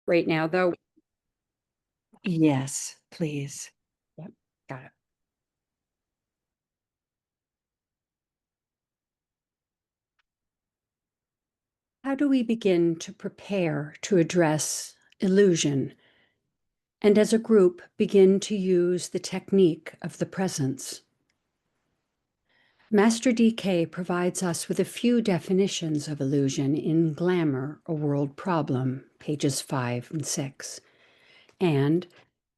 right now, though? Yes, please. Yep, got it. How do we begin to prepare to address illusion, and as a group begin to use the technique of the presence? Master DK provides us with a few definitions of illusion in Glamour, A World Problem, pages 5 and 6, and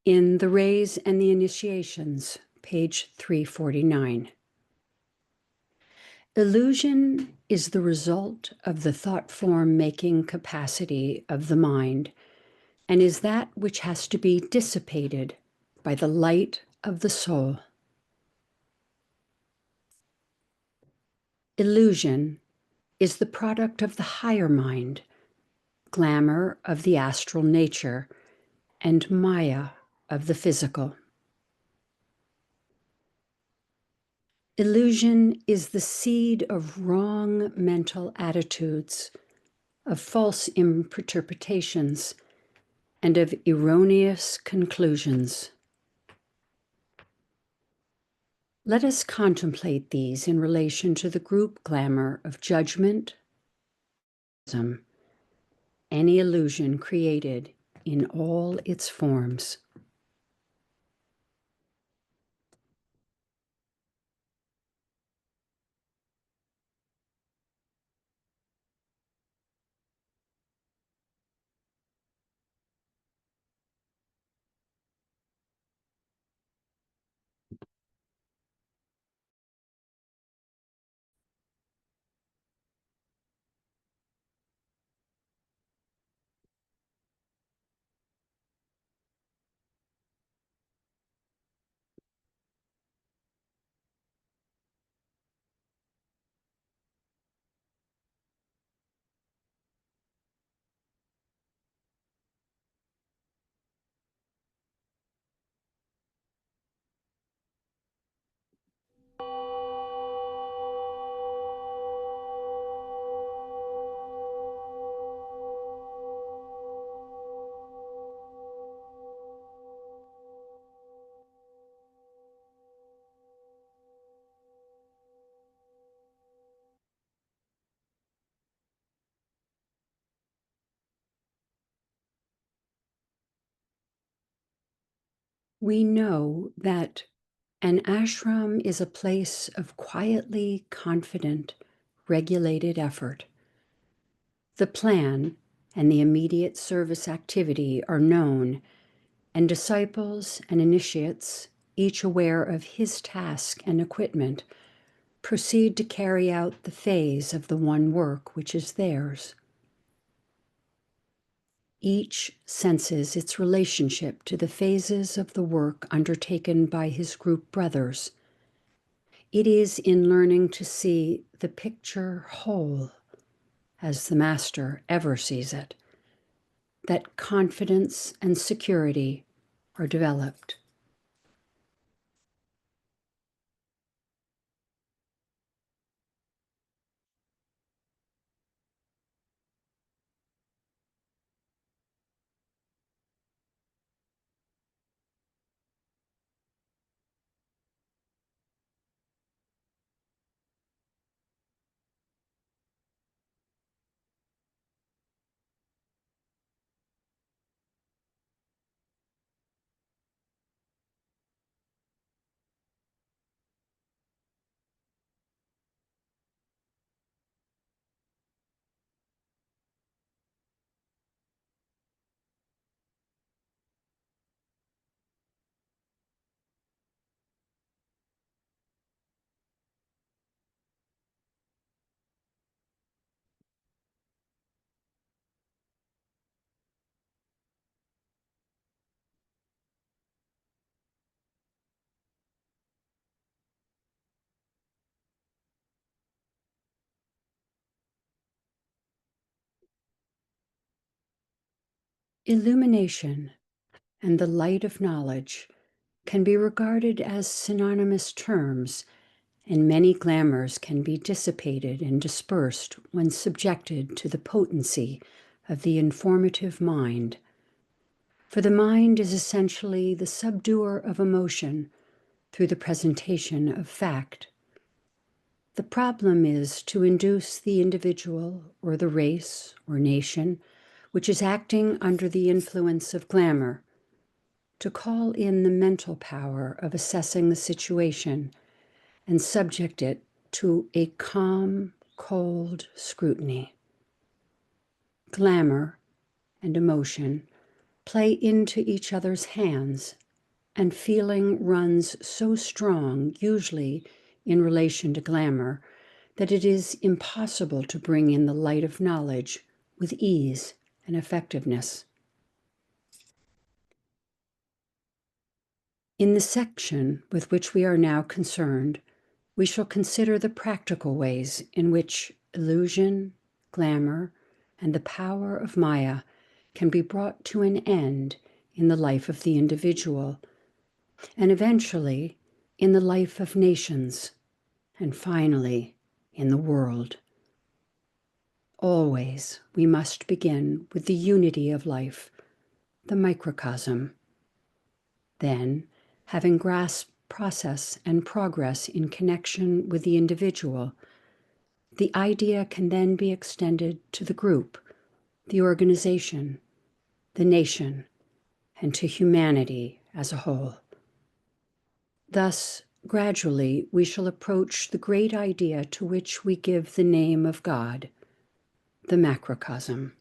in The Rays and the Initiations, page 349. Illusion is the result of the thought form making capacity of the mind, and is that which has to be dissipated by the light of the soul. Illusion is the product of the higher mind, glamour of the astral nature, and Maya of the physical. Illusion is the seed of wrong mental attitudes, of false interpretations, and of erroneous conclusions. Let us contemplate these in relation to the group glamour of judgment, any illusion created in all its forms. We know that an ashram is a place of quietly confident, regulated effort. The plan and the immediate service activity are known, and disciples and initiates, each aware of his task and equipment, proceed to carry out the phase of the one work which is theirs. Each senses its relationship to the phases of the work undertaken by his group brothers. It is in learning to see the picture whole, as the Master ever sees it, that confidence and security are developed. Illumination and the light of knowledge can be regarded as synonymous terms, and many glamours can be dissipated and dispersed when subjected to the potency of the informative mind, For the mind is essentially the subduer of emotion through the presentation of fact. The problem is to induce the individual or the race or nation which is acting under the influence of glamour to call in the mental power of assessing the situation and subject it to a calm, cold scrutiny. Glamour and emotion play into each other's hands, and feeling runs so strong, usually in relation to glamour, that it is impossible to bring in the light of knowledge with ease and effectiveness. In the section with which we are now concerned, we shall consider the practical ways in which illusion, glamour, and the power of Maya can be brought to an end in the life of the individual, and eventually in the life of nations, and finally in the world. Always we must begin with the unity of life, the microcosm. Then, having grasped process and progress in connection with the individual, the idea can then be extended to the group, the organization, the nation, and to humanity as a whole. Thus, gradually, we shall approach the great idea to which we give the name of God, the macrocosm.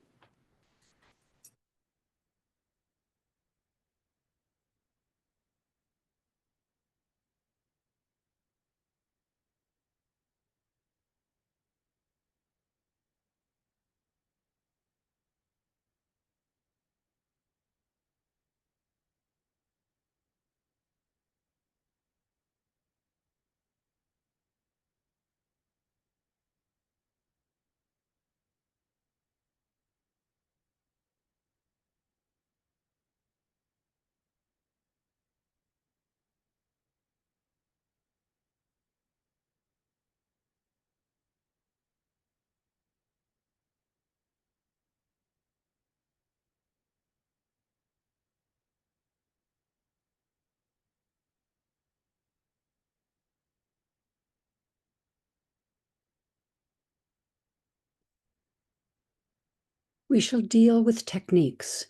We shall deal with techniques,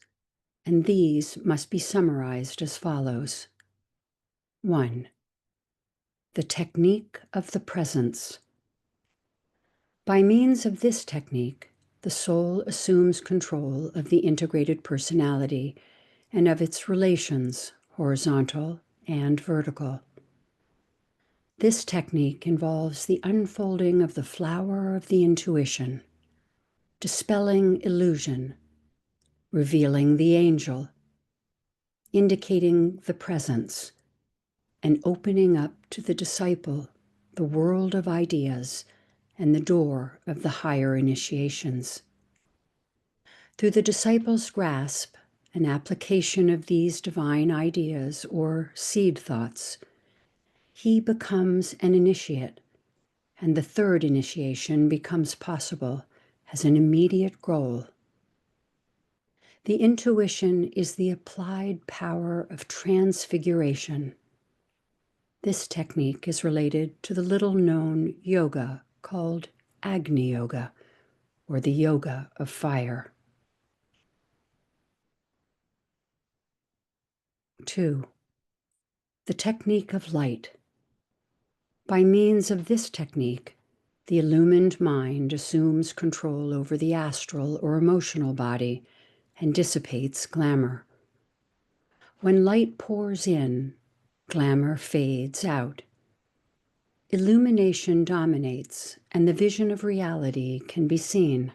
and these must be summarized as follows. 1. The technique of the presence. By means of this technique, the soul assumes control of the integrated personality and of its relations, horizontal and vertical. This technique involves the unfolding of the flower of the intuition, dispelling illusion, revealing the angel, indicating the presence, and opening up to the disciple the world of ideas and the door of the higher initiations. Through the disciple's grasp and application of these divine ideas or seed thoughts, he becomes an initiate, and the third initiation becomes possible as an immediate goal. The intuition is the applied power of transfiguration. This technique is related to the little-known yoga called Agni Yoga, or the yoga of fire. 2. The technique of light. By means of this technique, the illumined mind assumes control over the astral or emotional body and dissipates glamour. When light pours in, glamour fades out. Illumination dominates, and the vision of reality can be seen.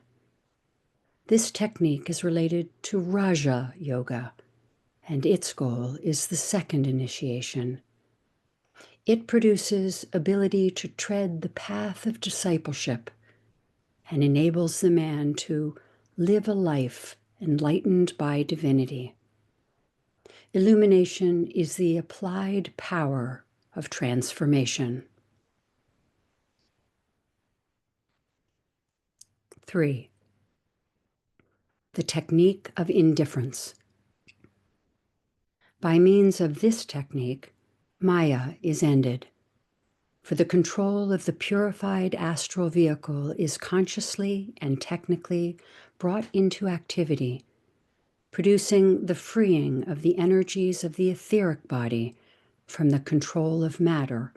This technique is related to Raja Yoga, and its goal is the second initiation. It produces ability to tread the path of discipleship and enables the man to live a life enlightened by divinity. Illumination is the applied power of transformation. 3. The technique of indifference. By means of this technique, Maya is ended, for the control of the purified astral vehicle is consciously and technically brought into activity, producing the freeing of the energies of the etheric body from the control of matter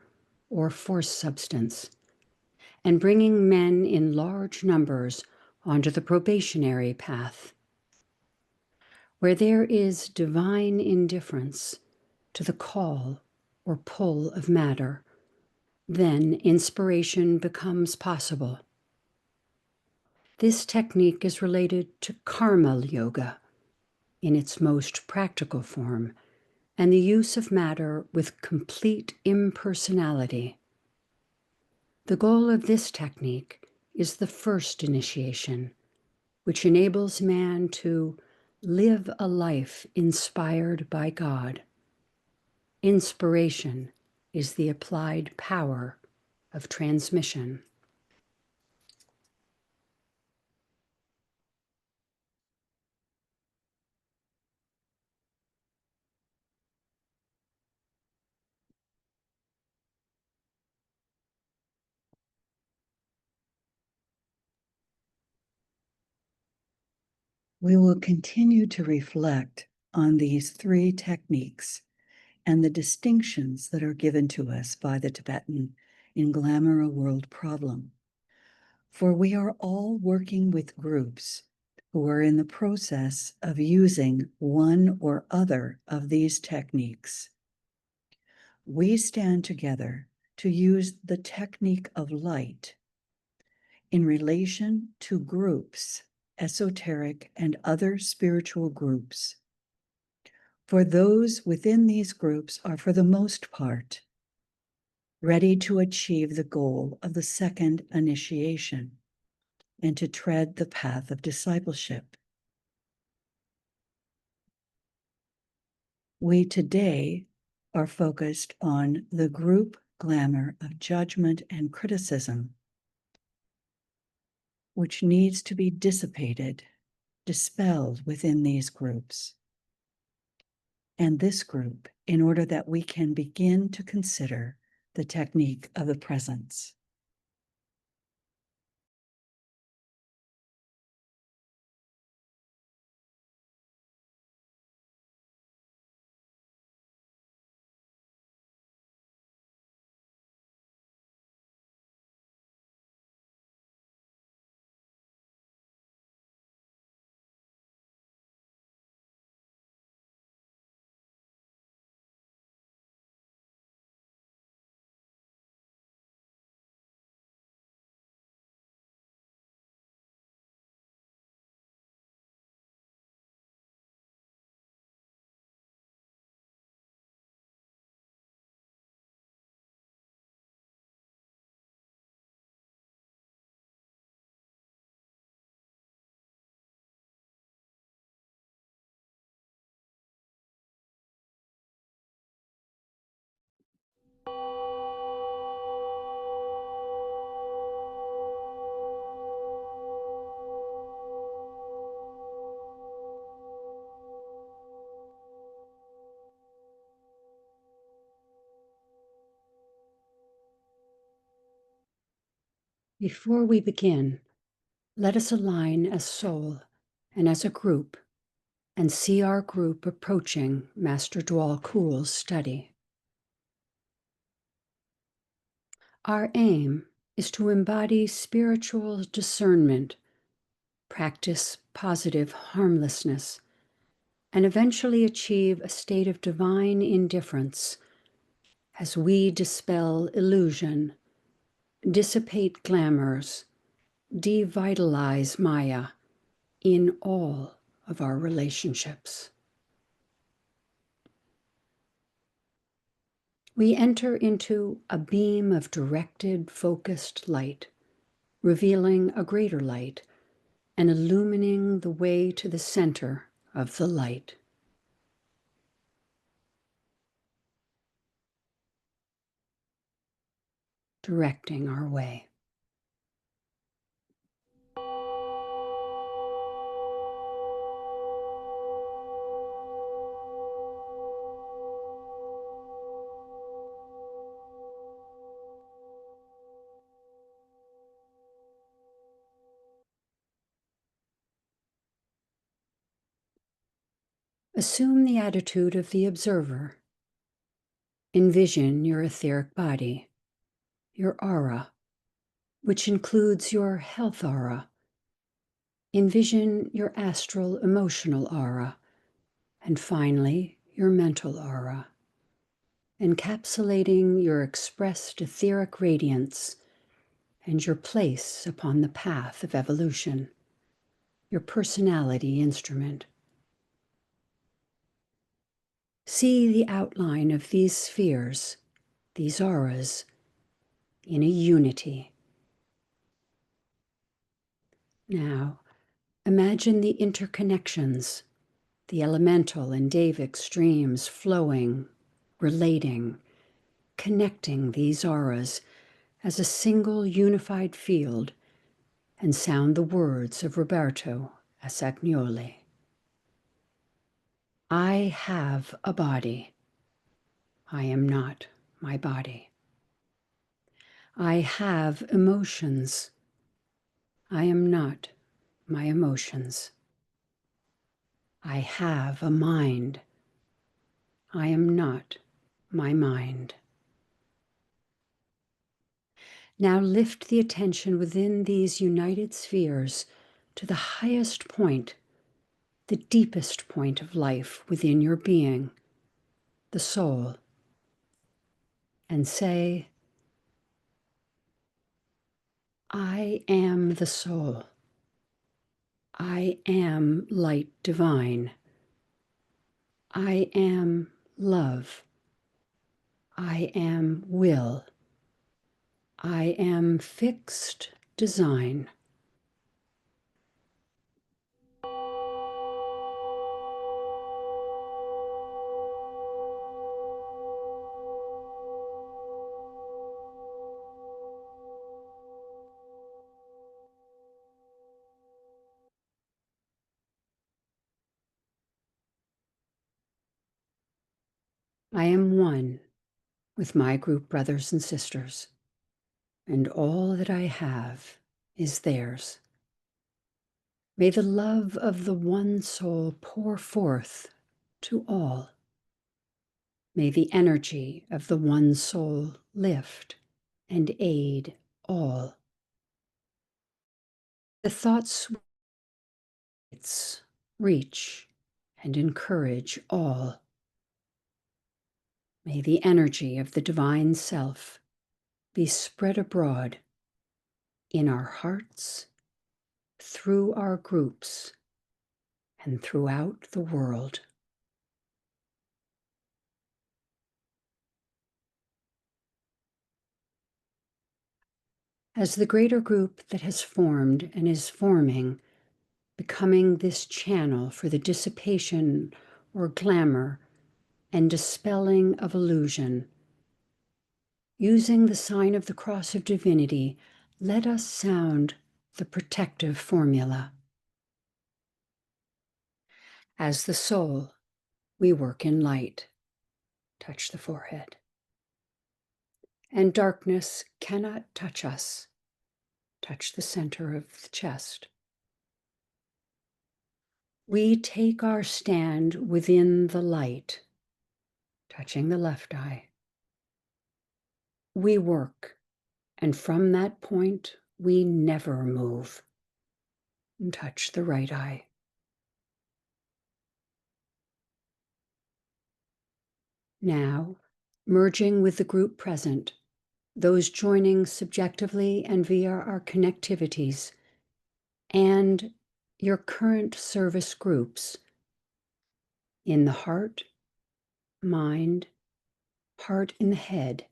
or force substance, and bringing men in large numbers onto the probationary path, where there is divine indifference to the call or pull of matter. Then inspiration becomes possible. This technique is related to karma yoga in its most practical form, and the use of matter with complete impersonality. The goal of this technique is the first initiation, which enables man to live a life inspired by God. Inspiration is the applied power of transmission. We will continue to reflect on these three techniques and the distinctions that are given to us by the Tibetan in Glamour, a World Problem. For we are all working with groups who are in the process of using one or other of these techniques. We stand together to use the technique of light in relation to groups, esoteric and other spiritual groups. For those within these groups are, for the most part, ready to achieve the goal of the second initiation and to tread the path of discipleship. We today are focused on the group glamour of judgment and criticism, which needs to be dissipated, dispelled within these groups and this group, in order that we can begin to consider the technique of the presence. Before we begin, let us align as soul and as a group and see our group approaching Master Dwal Kul's study. Our aim is to embody spiritual discernment, practice positive harmlessness, and eventually achieve a state of divine indifference as we dispel illusion, dissipate glamours, devitalize Maya in all of our relationships. We enter into a beam of directed, focused light, revealing a greater light and illumining the way to the center of the light. Directing our way. Assume the attitude of the observer. Envision your etheric body, your aura, which includes your health aura. Envision your astral emotional aura, and finally, your mental aura, encapsulating your expressed etheric radiance and your place upon the path of evolution, your personality instrument. See the outline of these spheres, these auras, in a unity. Now, imagine the interconnections, the elemental and Davic streams flowing, relating, connecting these auras as a single unified field, and sound the words of Roberto Assagnoli. I have a body. I am not my body. I have emotions. I am not my emotions. I have a mind. I am not my mind. Now lift the attention within these united spheres to the highest point, the deepest point of life within your being, the soul, and say, I am the soul. I am light divine. I am love. I am will. I am fixed design. I am one with my group brothers and sisters, and all that I have is theirs. May the love of the one soul pour forth to all. May the energy of the one soul lift and aid all. The thoughts reach and encourage all. May the energy of the divine self be spread abroad in our hearts, through our groups, and throughout the world. As the greater group that has formed and is forming, becoming this channel for the dissipation or glamour and dispelling of illusion, using the sign of the cross of divinity, let us sound the protective formula. As the soul, we work in light. Touch the forehead. And darkness cannot touch us. Touch the center of the chest. We take our stand within the light, touching the left eye. We work, and from that point, we never move. And touch the right eye. Now, merging with the group present, those joining subjectively and via our connectivities, and your current service groups in the heart, mind, heart in the head,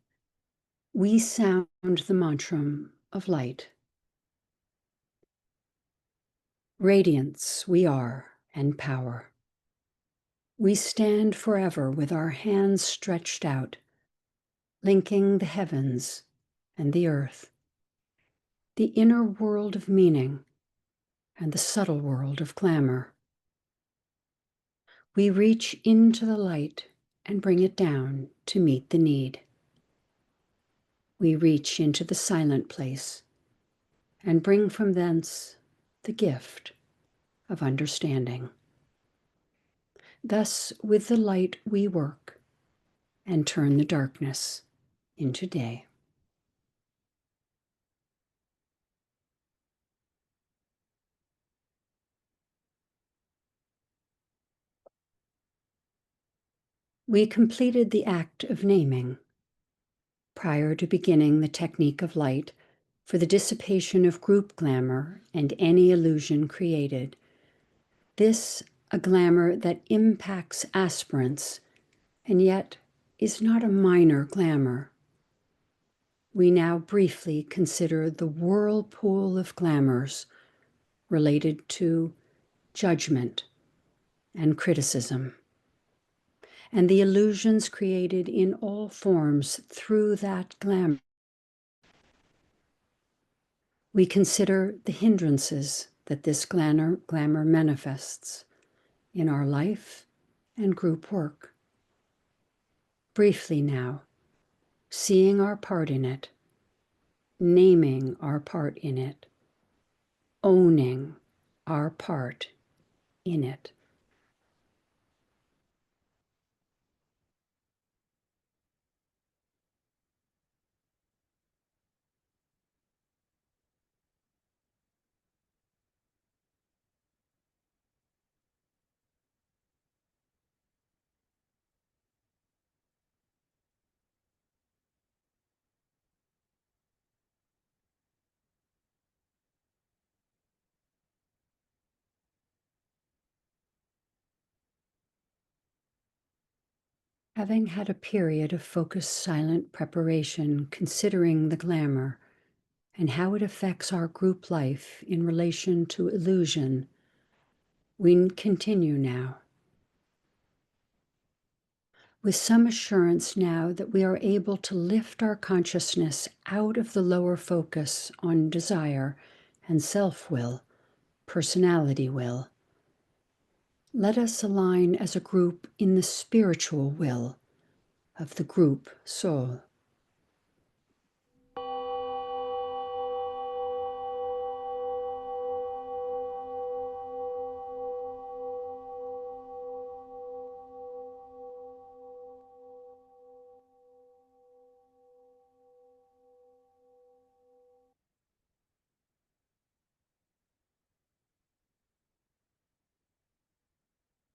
we sound the mantra of light. Radiance we are and power. We stand forever with our hands stretched out, linking the heavens and the earth, the inner world of meaning and the subtle world of glamour. We reach into the light and bring it down to meet the need. We reach into the silent place and bring from thence the gift of understanding. Thus, with the light we work and turn the darkness into day. We completed the act of naming prior to beginning the technique of light for the dissipation of group glamour and any illusion created. This a glamour that impacts aspirants and yet is not a minor glamour. We now briefly consider the whirlpool of glamours related to judgment and criticism, and the illusions created in all forms through that glamour. We consider the hindrances that this glamour manifests in our life and group work. Briefly now, seeing our part in it, naming our part in it, owning our part in it. Having had a period of focused, silent preparation, considering the glamour and how it affects our group life in relation to illusion, we continue now. With some assurance now that we are able to lift our consciousness out of the lower focus on desire and self-will, personality will, let us align as a group in the spiritual will of the group soul.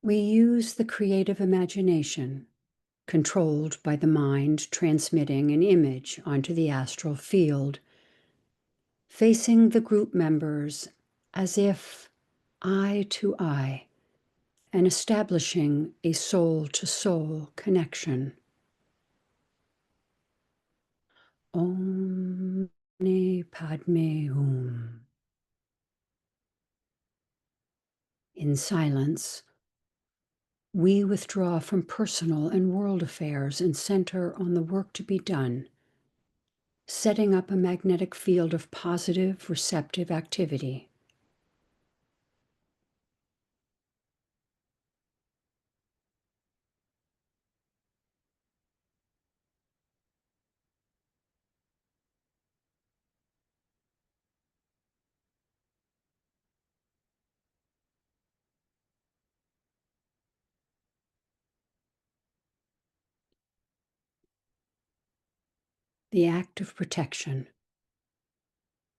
We use the creative imagination, controlled by the mind transmitting an image onto the astral field, facing the group members as if eye to eye, and establishing a soul-to-soul connection. Om Mani Padme Hum. In silence, we withdraw from personal and world affairs and center on the work to be done, setting up a magnetic field of positive, receptive activity. The act of protection.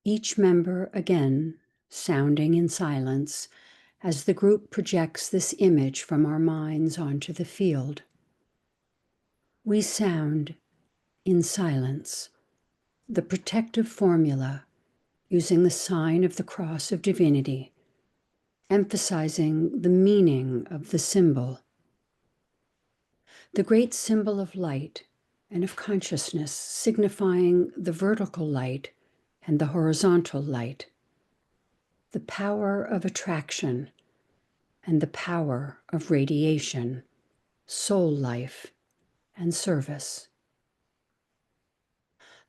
Each member again sounding in silence as the group projects this image from our minds onto the field. We sound in silence the protective formula using the sign of the cross of divinity, emphasizing the meaning of the symbol. The great symbol of light and of consciousness signifying the vertical light and the horizontal light, the power of attraction and the power of radiation, soul life, and service.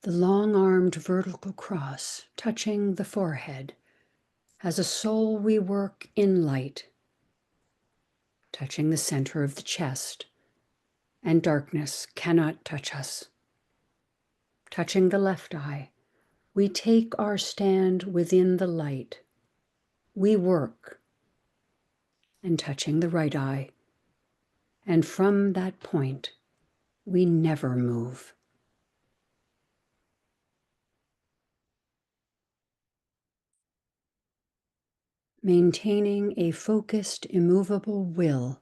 The long-armed vertical cross touching the forehead. As a soul we work in light, touching the center of the chest, and darkness cannot touch us. Touching the left eye, we take our stand within the light. We work, and touching the right eye, And from that point, we never move. Maintaining a focused, immovable will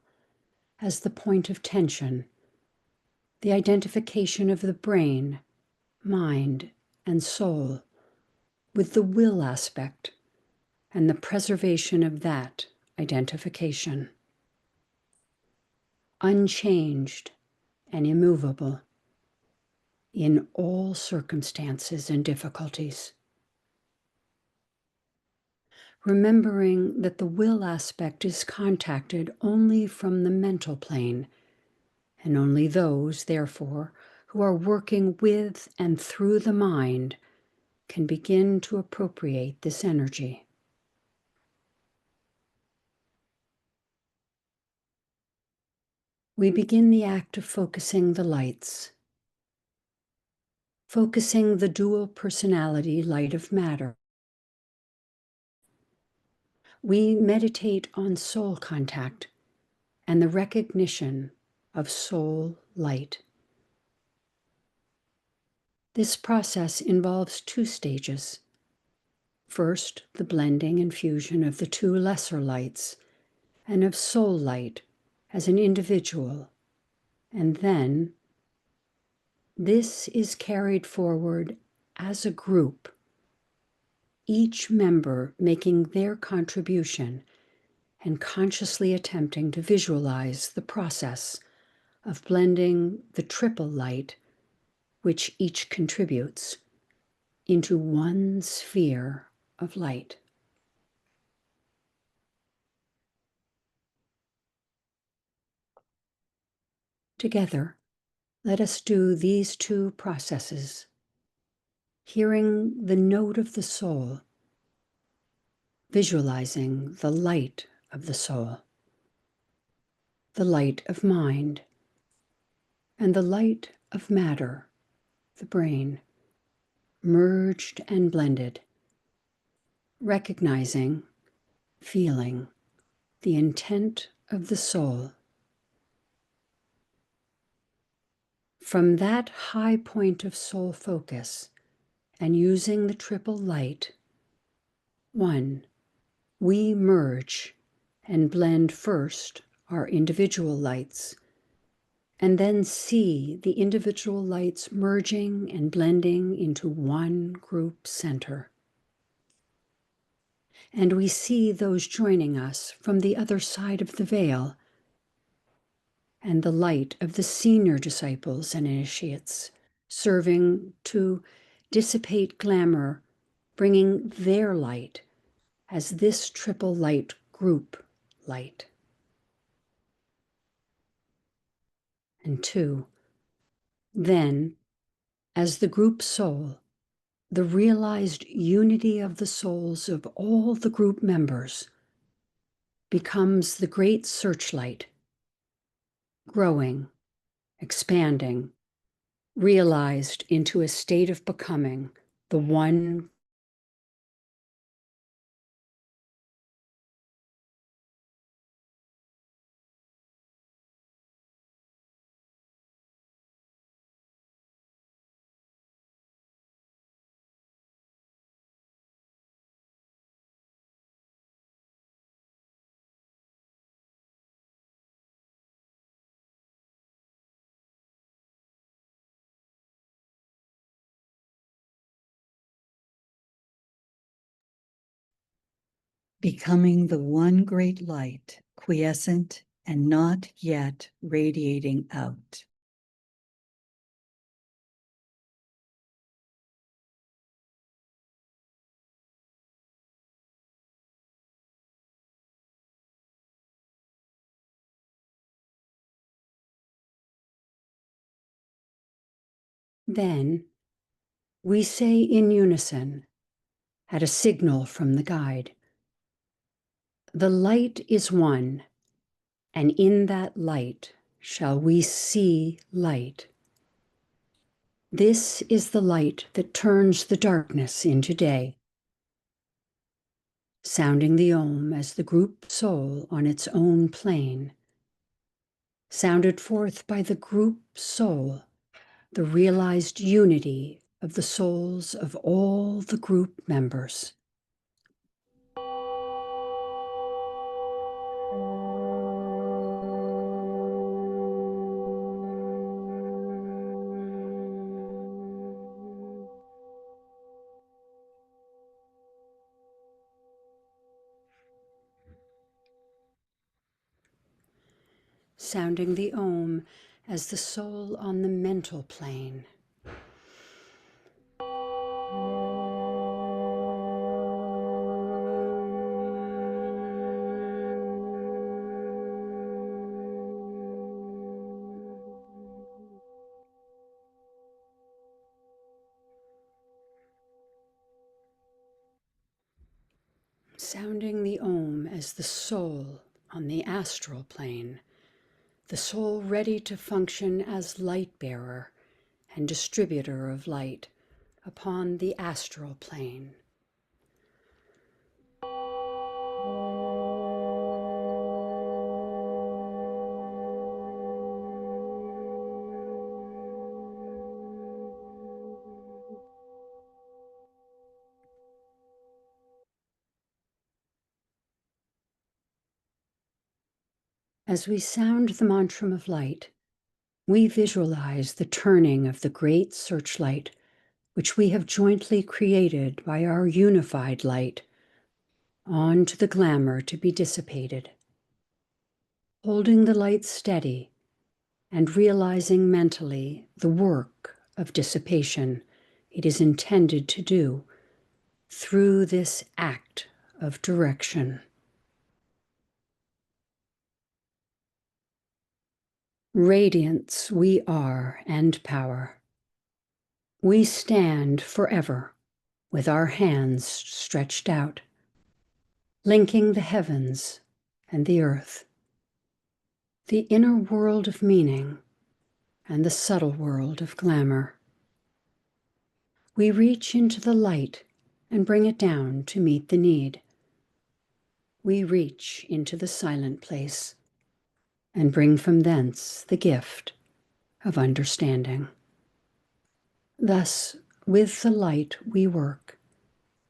as the point of tension, the identification of the brain, mind, and soul with the will aspect, and the preservation of that identification. Unchanged and immovable in all circumstances and difficulties. Remembering that the will aspect is contacted only from the mental plane, and only those, therefore, who are working with and through the mind can begin to appropriate this energy. We begin the act of focusing the lights, focusing the dual personality light of matter. We meditate on soul contact and the recognition of soul light. This process involves two stages. First, the blending and fusion of the two lesser lights and of soul light as an individual, and then this is carried forward as a group, each member making their contribution and consciously attempting to visualize the process of blending the triple light, which each contributes, into one sphere of light. Together, let us do these two processes, hearing the note of the soul, visualizing the light of the soul, the light of mind, and the light of matter, the brain, merged and blended, recognizing, feeling the intent of the soul. From that high point of soul focus, and using the triple light, one, we merge and blend first our individual lights, and then see the individual lights merging and blending into one group center. And we see those joining us from the other side of the veil, and the light of the senior disciples and initiates, serving to dissipate glamour, bringing their light as this triple light group light. And two, then, as the group soul, the realized unity of the souls of all the group members becomes the great searchlight, growing, expanding, realized into a state of becoming the one. Becoming the one great light, quiescent and not yet radiating out. Then we say in unison, at a signal from the guide, the light is one, and in that light shall we see light. This is the light that turns the darkness into day. Sounding the Om as the group soul on its own plane, sounded forth by the group soul, the realized unity of the souls of all the group members. Sounding the Om as the soul on the mental plane. Sounding the Om as the soul on the astral plane, the soul ready to function as light bearer and distributor of light upon the astral plane. As we sound the mantra of light, we visualize the turning of the great searchlight, which we have jointly created by our unified light, onto the glamour to be dissipated. Holding the light steady and realizing mentally the work of dissipation it is intended to do through this act of direction. Radiance we are and power. We stand forever with our hands stretched out, linking the heavens and the earth, the inner world of meaning and the subtle world of glamour. We reach into the light and bring it down to meet the need. We reach into the silent place and bring from thence the gift of understanding. Thus, with the light we work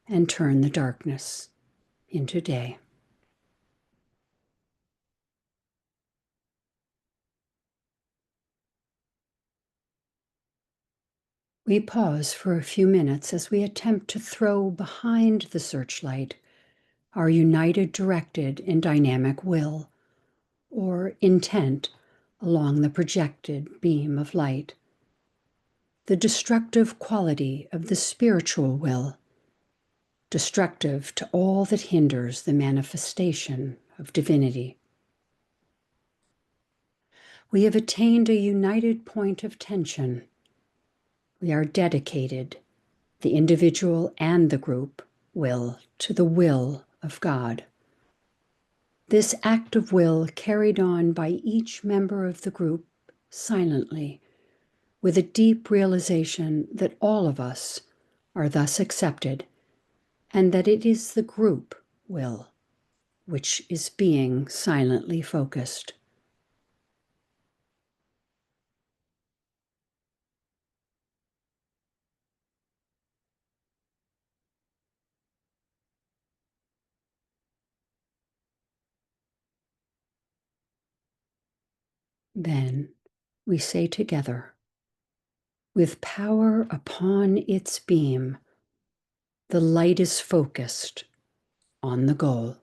and turn the darkness into day. We pause for a few minutes as we attempt to throw behind the searchlight our united, directed, and dynamic will, or intent along the projected beam of light. The destructive quality of the spiritual will, destructive to all that hinders the manifestation of divinity. We have attained a united point of tension. We are dedicated, the individual and the group will, to the will of God. This act of will carried on by each member of the group silently, with a deep realization that all of us are thus accepted, and that it is the group will which is being silently focused. Then we say together, with power upon its beam, the light is focused on the goal.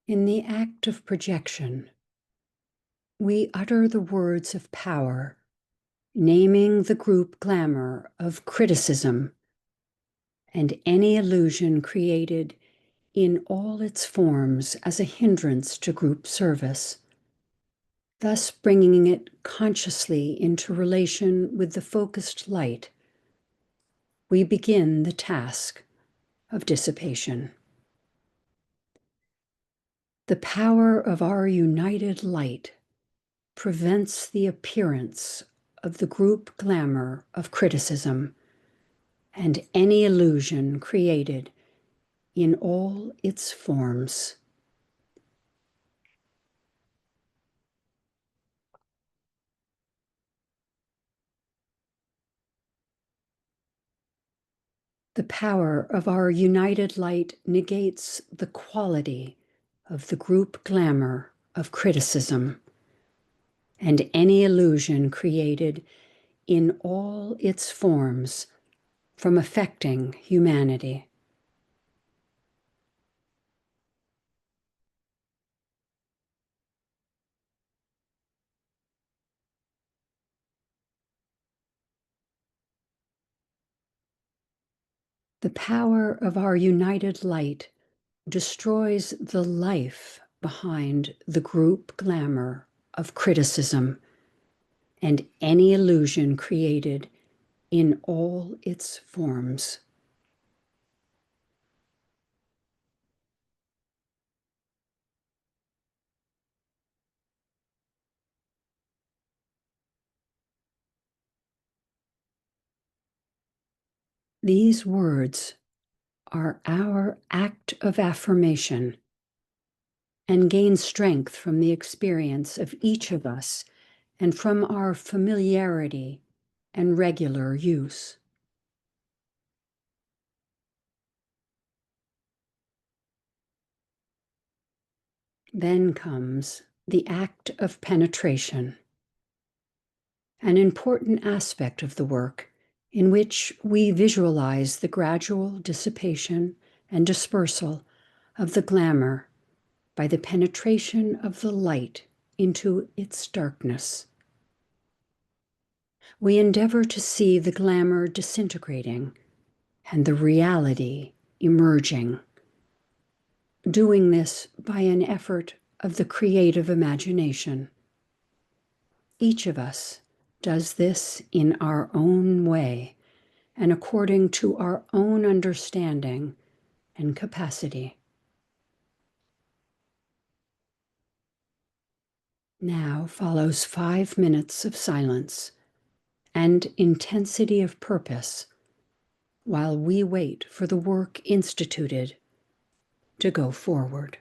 In the act of projection, we utter the words of power, naming the group glamour of criticism and any illusion created in all its forms as a hindrance to group service, thus bringing it consciously into relation with the focused light. We begin the task of dissipation. The power of our united light prevents the appearance of the group glamour of criticism and any illusion created in all its forms. The power of our united light negates the quality of the group glamour of criticism and any illusion created in all its forms from affecting humanity. The power of our united light destroys the life behind the group glamour of criticism and any illusion created in all its forms. These words are our act of affirmation and gain strength from the experience of each of us and from our familiarity and regular use. Then comes the act of penetration, an important aspect of the work in which we visualize the gradual dissipation and dispersal of the glamour by the penetration of the light into its darkness. We endeavor to see the glamour disintegrating and the reality emerging, doing this by an effort of the creative imagination. Each of us does this in our own way and according to our own understanding and capacity. Now follows 5 minutes of silence and intensity of purpose while we wait for the work instituted to go forward.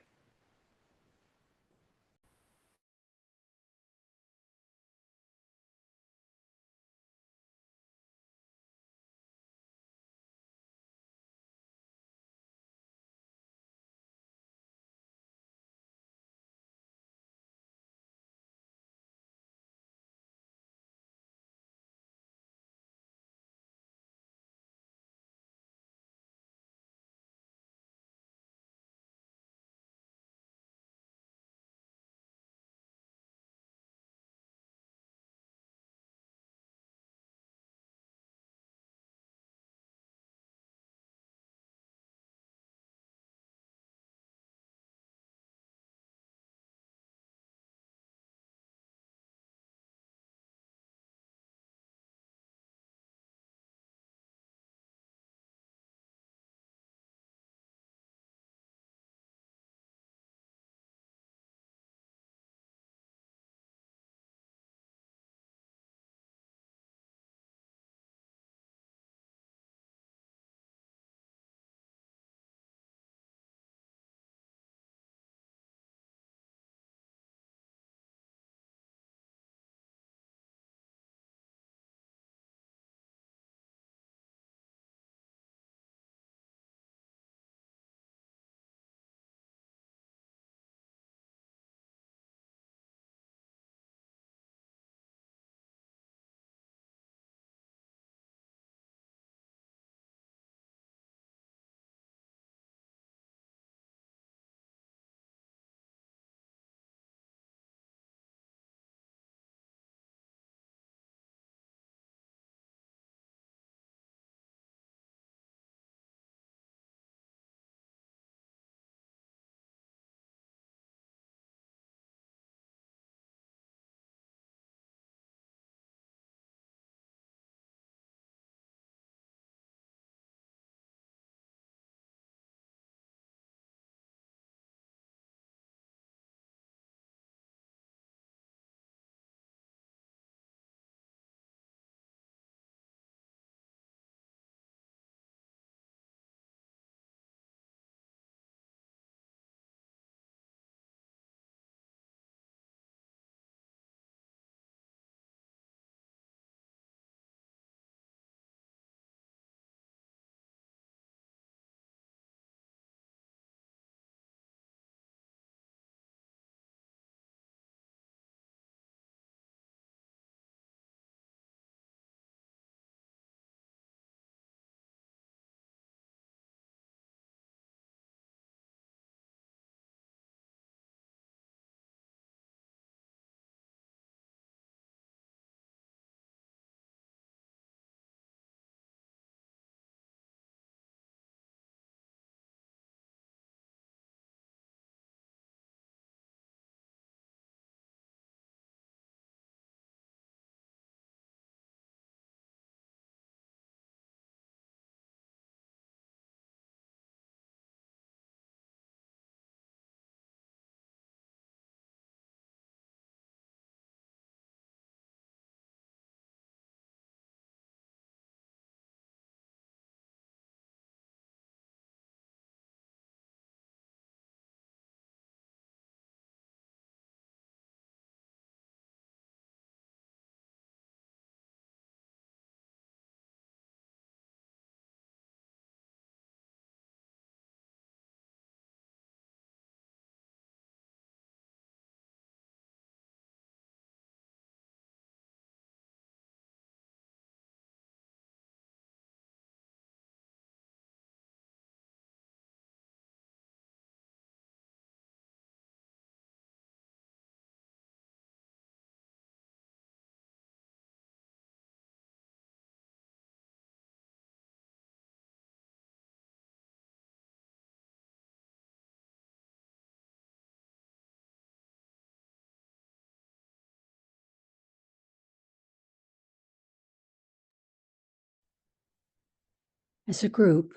As a group,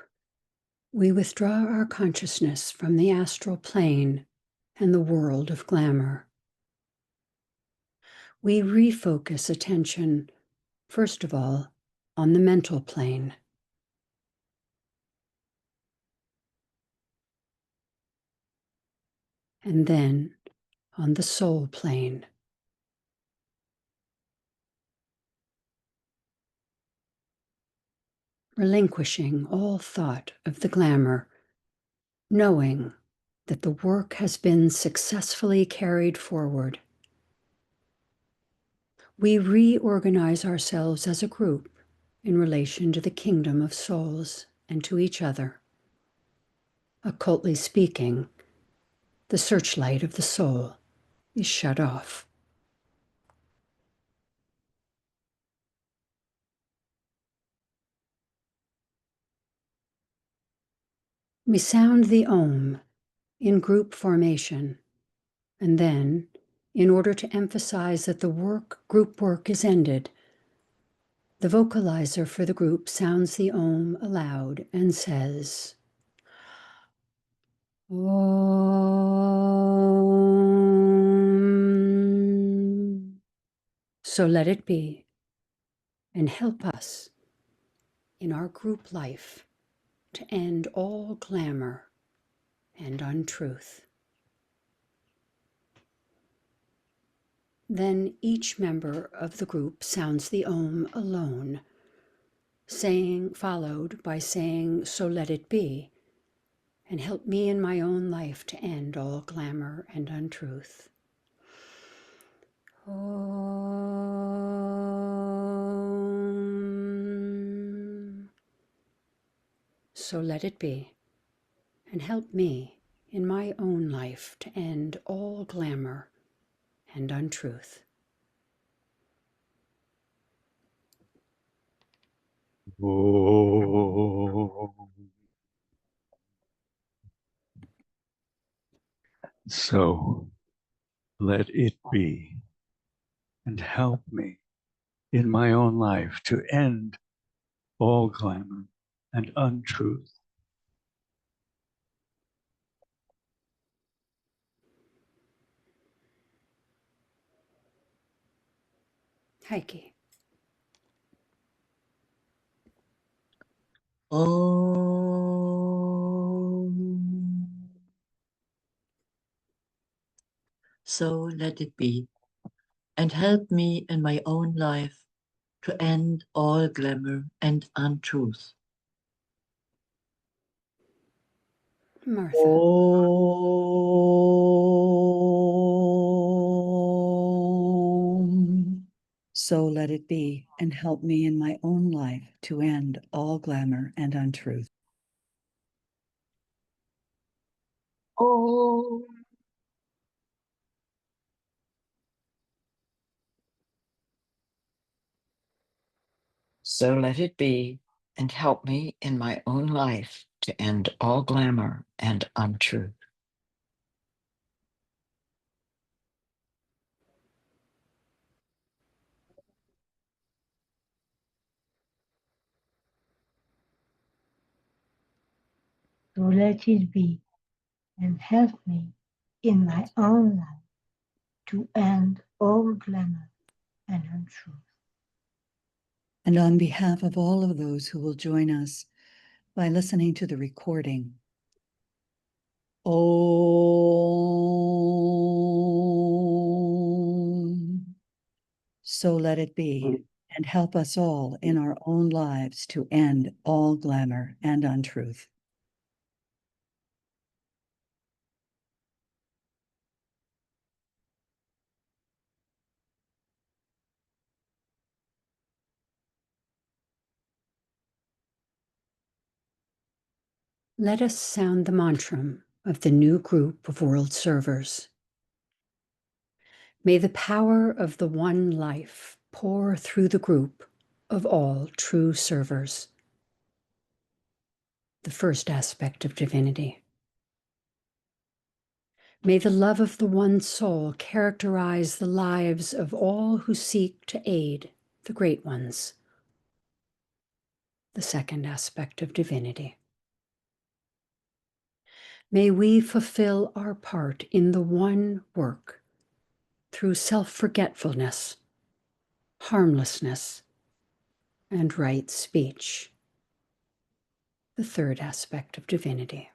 we withdraw our consciousness from the astral plane and the world of glamour. We refocus attention, first of all, on the mental plane. And then on the soul plane. Relinquishing all thought of the glamour, knowing that the work has been successfully carried forward. We reorganize ourselves as a group in relation to the kingdom of souls and to each other. Occultly speaking, the searchlight of the soul is shut off. We sound the Om in group formation, and then, in order to emphasize that the group work is ended, the vocalizer for the group sounds the Om aloud and says, Om. So let it be, and help us in our group life to end all glamour and untruth. Then each member of the group sounds the Om alone, followed by saying, so let it be, and help me in my own life to end all glamour and untruth. Om. So let it be, and help me in my own life to end all glamour and untruth. Oh. So let it be, and help me in my own life to end all glamour and untruth. Heike. Om. So let it be, and help me in my own life to end all glamour and untruth. Martha. Om. So let it be, and help me in my own life to end all glamour and untruth. Om. So let it be, and help me in my own life to end all glamour and untruth. So let it be, and help me in my own life to end all glamour and untruth. And on behalf of all of those who will join us by listening to the recording, Om. So let it be, and help us all in our own lives to end all glamour and untruth. Let us sound the mantram of the new group of world servers. May the power of the one life pour through the group of all true servers. The first aspect of divinity. May the love of the one soul characterize the lives of all who seek to aid the great ones. the second aspect of divinity. May we fulfill our part in the one work through self-forgetfulness, harmlessness, and right speech, the third aspect of divinity.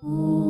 Om.